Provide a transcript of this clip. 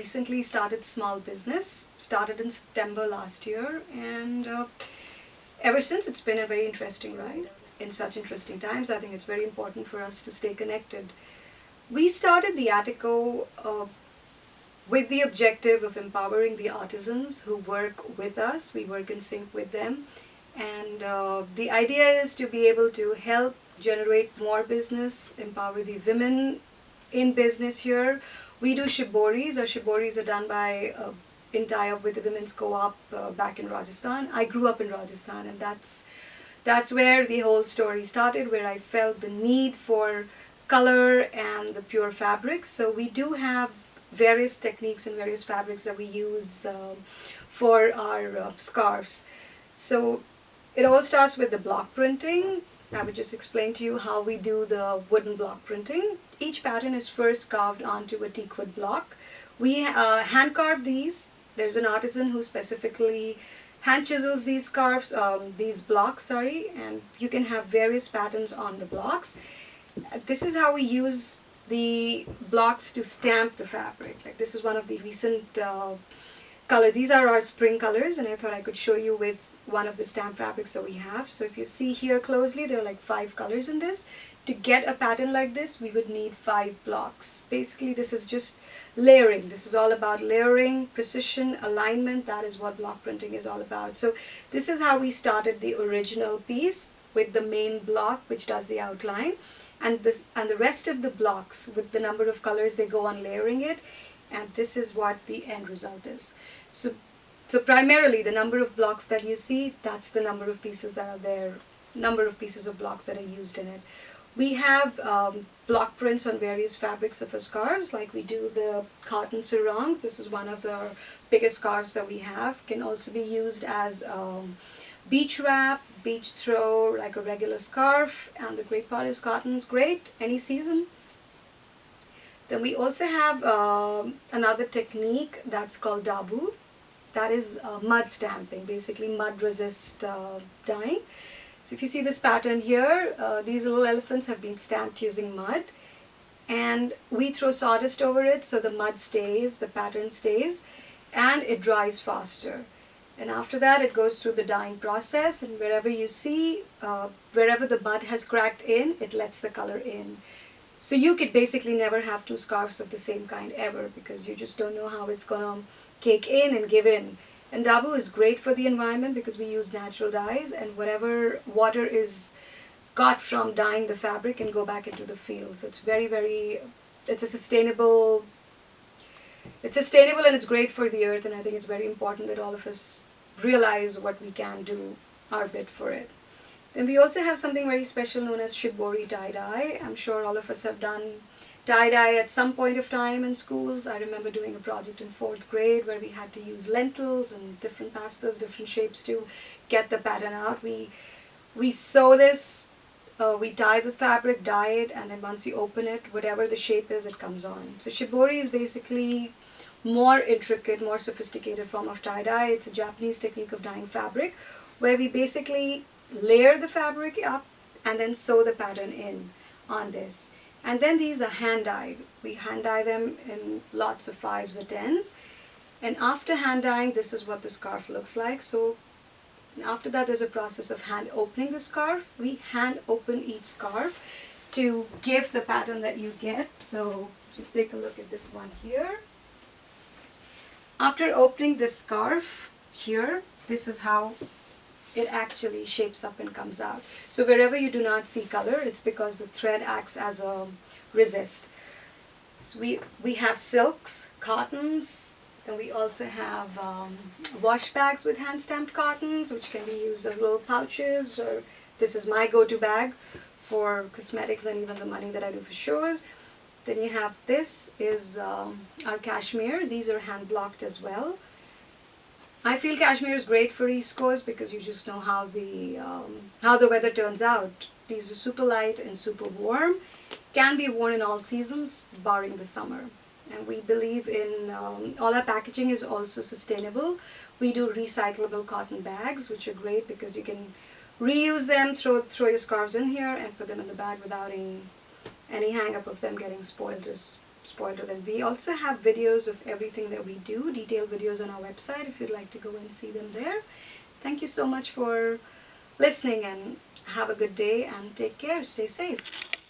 recently started small business, started in September last year, and ever since it's been a very interesting ride. In such interesting times, I think it's very important for us to stay connected. We started the Atticco with the objective of empowering the artisans who work with us. We work in sync with them. And the idea is to be able to help generate more business, empower the women in business here. We do shiboris. Our shiboris are done by in tie-up with the Women's Co-op back in Rajasthan. I grew up in Rajasthan, and that's where the whole story started, where I felt the need for color and the pure fabrics. So we do have various techniques and various fabrics that we use for our scarves. So it all starts with the block printing. I would just explain to you how we do the wooden block printing. Each pattern is first carved onto a teakwood block. We hand carve these. There's an artisan who specifically hand chisels these these blocks, and you can have various patterns on the blocks. This is how we use the blocks to stamp the fabric. Like, this is one of the recent color. These are our spring colors, and I thought I could show you with one of the stamp fabrics that we have. So if you see here closely, there are like 5 colors in this. To get a pattern like this, we would need 5 blocks. Basically, this is just layering. This is all about layering, precision, alignment. That is what block printing is all about. So this is how we started the original piece, with the main block which does the outline, and the rest of the blocks with the number of colors, they go on layering it, and this is what the end result is. So primarily the number of blocks that you see, that's the number of pieces that are there, number of pieces of blocks that are used in it. We have block prints on various fabrics of our scarves, like we do the cotton sarongs. This is one of the biggest scarves that we have. Can also be used as beach wrap, beach throw, like a regular scarf, and the great part is cotton's great any season. Then we also have another technique that's called dabu. That is mud stamping, basically mud resist dyeing. So if you see this pattern here, these little elephants have been stamped using mud, and we throw sawdust over it so the mud stays, the pattern stays, and it dries faster. And after that, it goes through the dyeing process, and wherever you see, wherever the mud has cracked in, it lets the color in. So you could basically never have 2 scarves of the same kind ever, because you just don't know how it's gonna cake in and give in. And dabu is great for the environment because we use natural dyes, and whatever water is got from dyeing the fabric can go back into the field. So it's it's sustainable and it's great for the earth, and I think it's very important that all of us realize what we can do our bit for it. Then we also have something very special known as shibori tie-dye. I'm sure all of us have done tie-dye at some point of time in schools. I remember doing a project in 4th grade where we had to use lentils and different pastels, different shapes to get the pattern out. We sew this, we tie the fabric, dye it, and then once you open it, whatever the shape is, it comes on. So shibori is basically more intricate, more sophisticated form of tie-dye. It's a Japanese technique of dyeing fabric, where we basically layer the fabric up and then sew the pattern in on this. And then these are hand dyed. We hand dye them in lots of 5s or 10s. And after hand dyeing, this is what the scarf looks like. So after that, there's a process of hand opening the scarf. We hand open each scarf to give the pattern that you get. So just take a look at this one here. After opening this scarf here, this is how it actually shapes up and comes out. So wherever you do not see color, it's because the thread acts as a resist. So we have silks, cottons, and we also have wash bags with hand stamped cottons, which can be used as little pouches, or this is my go-to bag for cosmetics and even the money that I do for shows. Then you have this is our cashmere. These are hand blocked as well. I feel cashmere is great for East Coast because you just know how the weather turns out. These are super light and super warm. Can be worn in all seasons, barring the summer. And we believe in all our packaging is also sustainable. We do recyclable cotton bags, which are great because you can reuse them, throw your scarves in here and put them in the bag without any hang up of them getting spoiled spoiled it. And we also have videos of everything that we do, detailed videos on our website if you'd like to go and see them there. Thank you so much for listening, and have a good day and take care. Stay safe.